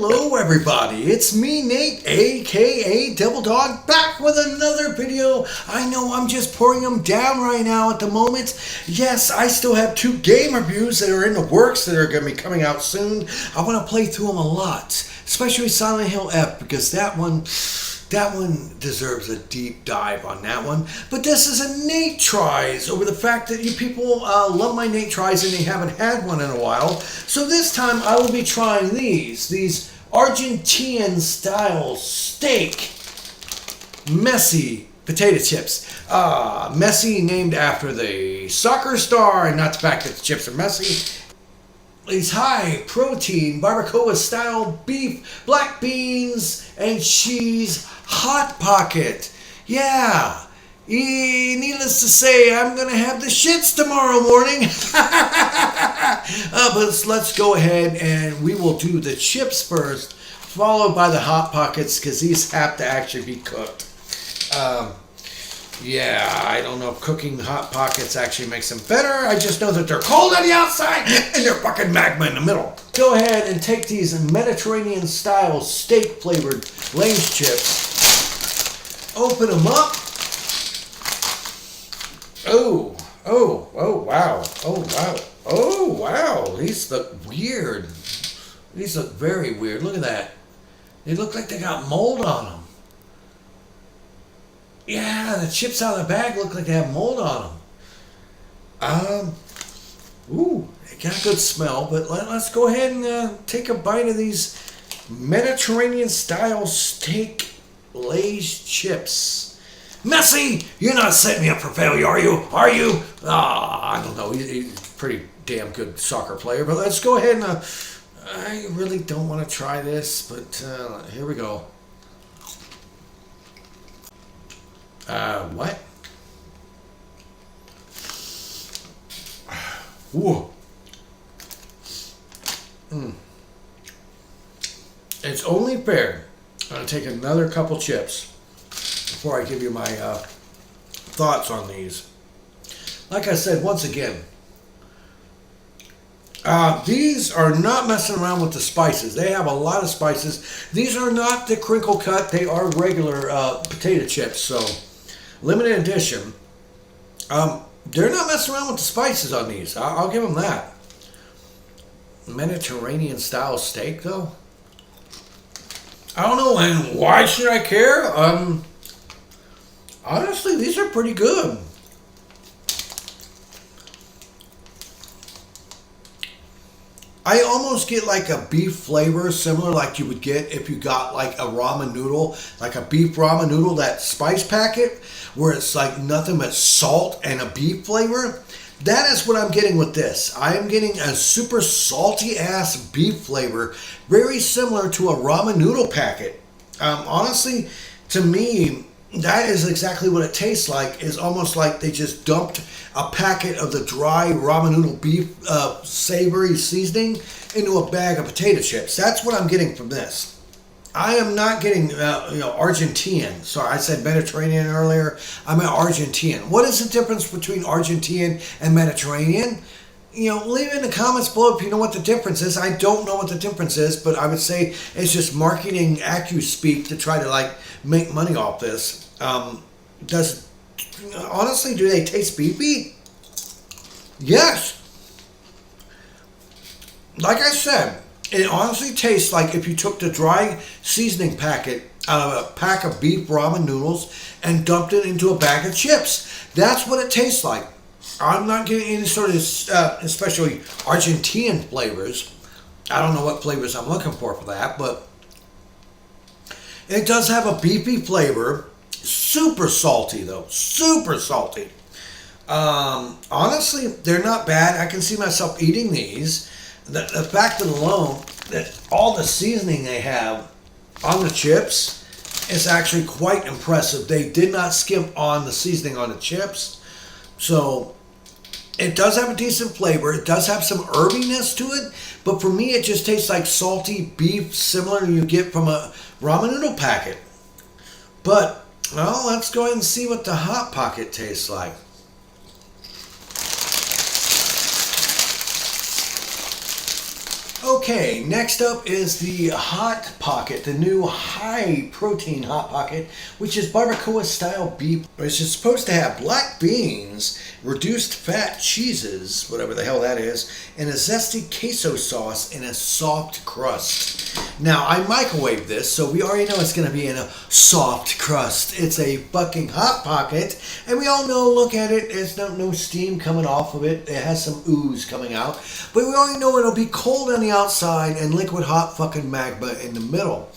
Hello everybody, it's me Nate, aka Devil Dog, back with another video. I know I'm just pouring them down right now at the moment. Yes, I still have 2 game reviews that are in the works that are going to be coming out soon. I want to play through them a lot, especially Silent Hill F, because that one deserves a deep dive on that one. But this is a Nate Tries, over the fact that you people love my Nate Tries and they haven't had one in a while. So this time I will be trying these Argentinian style steak messy potato chips. Messy named after the soccer star, and not the fact that the chips are messy. These high protein barbacoa style beef, black beans, and cheese hot pocket. Yeah, needless to say, I'm gonna have the shits tomorrow morning. But let's go ahead and we will do the chips first, followed by the hot pockets, because these have to actually be cooked. Yeah, I don't know if cooking hot pockets actually makes them better. I just know that they're cold on the outside and they're fucking magma in the middle. Go ahead and take these Mediterranean style steak flavored Lay's chips. Open them up. Oh wow. Oh wow. These look weird. These look very weird. Look at that. They look like they got mold on them. Yeah, the chips out of the bag look like they have mold on them. Ooh, it got a good smell, but let's go ahead and take a bite of these Mediterranean style steak Lay's chips. Messy, you're not setting me up for failure, are you? Are you? I don't know. He's a pretty damn good soccer player, but let's go ahead and I really don't want to try this, but here we go. What? Ooh. It's only fair. I'm going to take another couple chips before I give you my thoughts on these. Like I said, once again, these are not messing around with the spices. They have a lot of spices. These are not the crinkle cut. They are regular potato chips, so limited edition. They're not messing around with the spices on these. I'll give them that. Mediterranean style steak, though? I don't know, and why should I care? Honestly, these are pretty good. I almost get like a beef flavor, similar like you would get if you got like a ramen noodle, like a beef ramen noodle, that spice packet, where it's like nothing but salt and a beef flavor. That is what I'm getting with this. I am getting a super salty ass beef flavor, very similar to a ramen noodle packet. Honestly, to me, that is exactly what it tastes like. It's almost like they just dumped a packet of the dry ramen noodle beef savory seasoning into a bag of potato chips. That's what I'm getting from this. I am not getting, Argentinian. Sorry, I said Mediterranean earlier. I'm an Argentinian. What is the difference between Argentinian and Mediterranean? Leave it in the comments below if you know what the difference is. I don't know what the difference is, but I would say it's just marketing accu-speak to try to make money off this. Honestly, do they taste beefy? Yes. Like I said, it honestly tastes like if you took the dry seasoning packet out of a pack of beef ramen noodles and dumped it into a bag of chips. That's what it tastes like. I'm not getting any sort of, especially Argentinian flavors. I don't know what flavors I'm looking for that, but it does have a beefy flavor. Super salty, though. Super salty. Honestly, they're not bad. I can see myself eating these. The fact alone that all the seasoning they have on the chips is actually quite impressive. They did not skimp on the seasoning on the chips. So it does have a decent flavor. It does have some herbiness to it. But for me, it just tastes like salty beef, similar to you get from a ramen noodle packet. But, well, let's go ahead and see what the Hot Pocket tastes like. Okay, next up is the Hot Pocket, the new high protein Hot Pocket, which is barbacoa style beef, which is supposed to have black beans, reduced fat cheeses, whatever the hell that is, and a zesty queso sauce in a soft crust. Now, I microwaved this, so we already know it's going to be in a soft crust. It's a fucking Hot Pocket, and we all know, look at it, there's no steam coming off of it. It has some ooze coming out, but we already know it'll be cold on the outside and liquid hot fucking magma in the middle.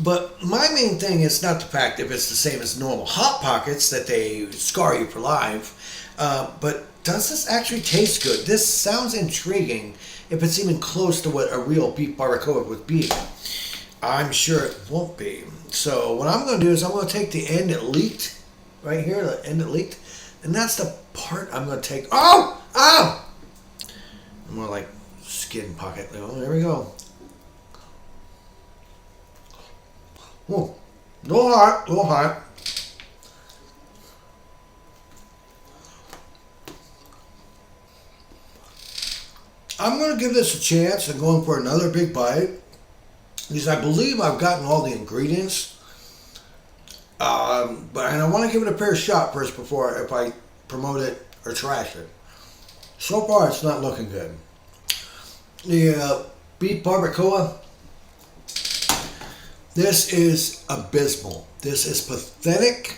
But my main thing is not the fact if it's the same as normal Hot Pockets that they scar you for life, but does this actually taste good? This sounds intriguing if it's even close to what a real beef barbacoa would be. I'm sure it won't be. So what I'm going to do is I'm going to take the end that leaked, right here, the end that leaked, and that's the part I'm going to take. Oh! Oh! More like skin pocket. Oh, there we go. Oh, a little hot, a little hot. I'm going to give this a chance and going for another big bite because I believe I've gotten all the ingredients. And I want to give it a fair shot first before if I promote it or trash it. So far, it's not looking good. The beef barbacoa, this is abysmal. This is pathetic.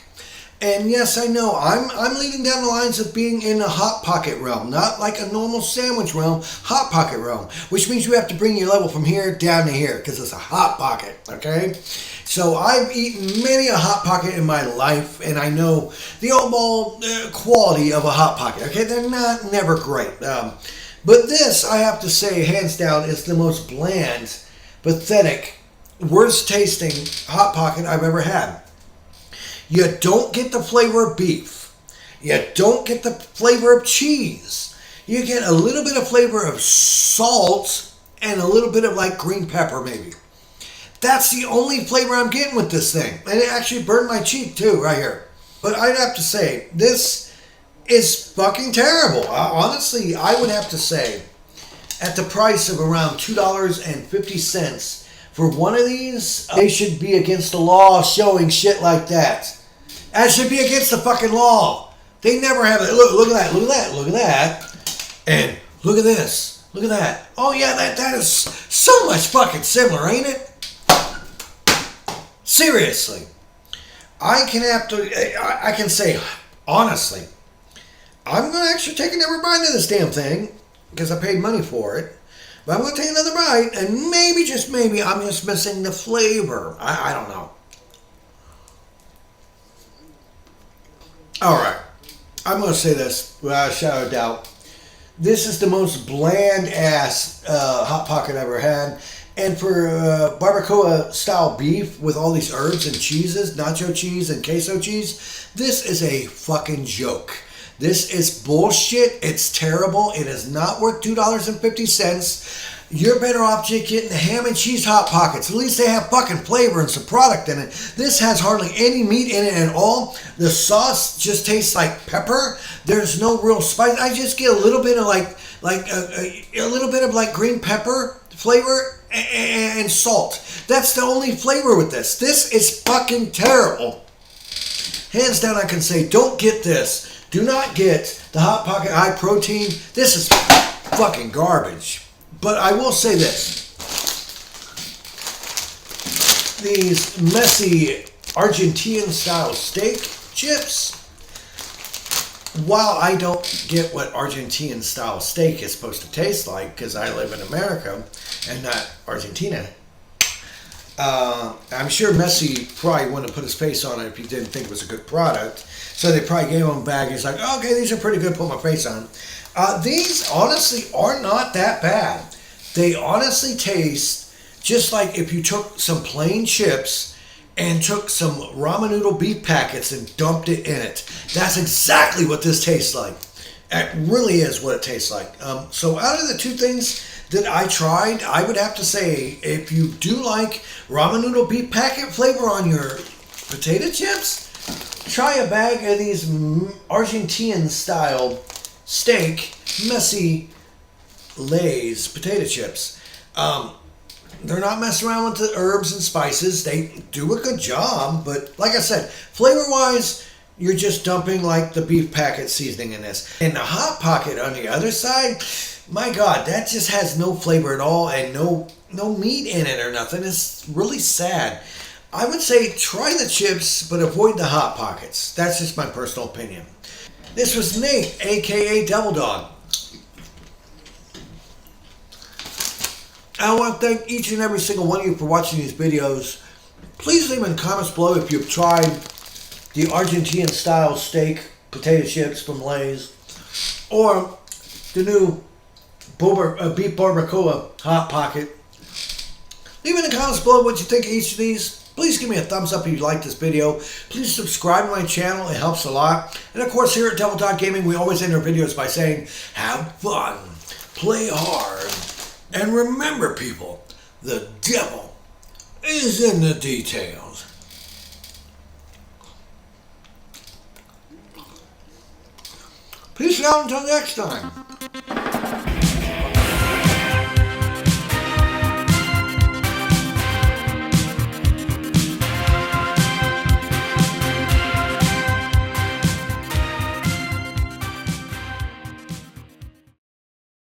And yes, I know, I'm leading down the lines of being in a Hot Pocket realm, not like a normal sandwich realm, Hot Pocket realm, which means you have to bring your level from here down to here, because it's a Hot Pocket, okay? So I've eaten many a Hot Pocket in my life, and I know the overall quality of a Hot Pocket, okay? They're never great. But this, I have to say, hands down, is the most bland, pathetic, worst tasting Hot Pocket I've ever had. You don't get the flavor of beef. You don't get the flavor of cheese. You get a little bit of flavor of salt and a little bit of like green pepper maybe. That's the only flavor I'm getting with this thing. And it actually burned my cheek too, right here. But I'd have to say, this is fucking terrible. Honestly, I would have to say, at the price of around $2.50 for one of these, they should be against the law showing shit like that. That should be against the fucking law. They never have it. Look at that, look at that, look at that. And look at this, look at that. Oh yeah, that is so much fucking similar, ain't it? Seriously. I can say, honestly, I'm going to actually take another bite of this damn thing because I paid money for it. But I'm going to take another bite, and maybe, just maybe, I'm just missing the flavor. I don't know. All right. I'm going to say this without a shadow of doubt. This is the most bland-ass Hot Pocket I've ever had. And for barbacoa-style beef with all these herbs and cheeses, nacho cheese and queso cheese, this is a fucking joke. This is bullshit. It's terrible. It is not worth $2.50. You're better off just getting the ham and cheese Hot Pockets. At least they have fucking flavor and some product in it. This has hardly any meat in it at all. The sauce just tastes like pepper. There's no real spice. I just get a little bit of a little bit of like green pepper flavor and salt. That's the only flavor with this. This is fucking terrible. Hands down, I can say, don't get this. Do not get the Hot Pocket High Protein. This is fucking garbage. But I will say this. These messy Argentinian style steak chips, while I don't get what Argentinian style steak is supposed to taste like, because I live in America and not Argentina, I'm sure Messi probably wouldn't have put his face on it if he didn't think it was a good product. So they probably gave him a bag. He's like, okay, these are pretty good, put my face on. These honestly are not that bad. They honestly taste just like if you took some plain chips and took some ramen noodle beef packets and dumped it in it. That's exactly what this tastes like. It really is what it tastes like. So out of the two things that I tried, I would have to say, if you do like ramen noodle beef packet flavor on your potato chips, try a bag of these Argentinian style steak messy Lay's potato chips. They're not messing around with the herbs and spices. They do a good job, but like I said, flavor-wise, you're just dumping like the beef packet seasoning in this. And the Hot Pocket on the other side, my God, that just has no flavor at all and no meat in it or nothing. It's really sad. I would say try the chips, but avoid the Hot Pockets. That's just my personal opinion. This was Nate, aka Devil Dog. I want to thank each and every single one of you for watching these videos. Please leave in the comments below if you've tried the Argentinian style steak potato chips from Lay's or the new beef barbacoa hot pocket. Leave in the comments below what you think of each of these. Please give me a thumbs up if you like this video. Please subscribe to my channel. It helps a lot. And of course, here at Devil Dog Gaming, we always end our videos by saying, have fun, play hard, and remember, people, the devil is in the details. Peace out until next time.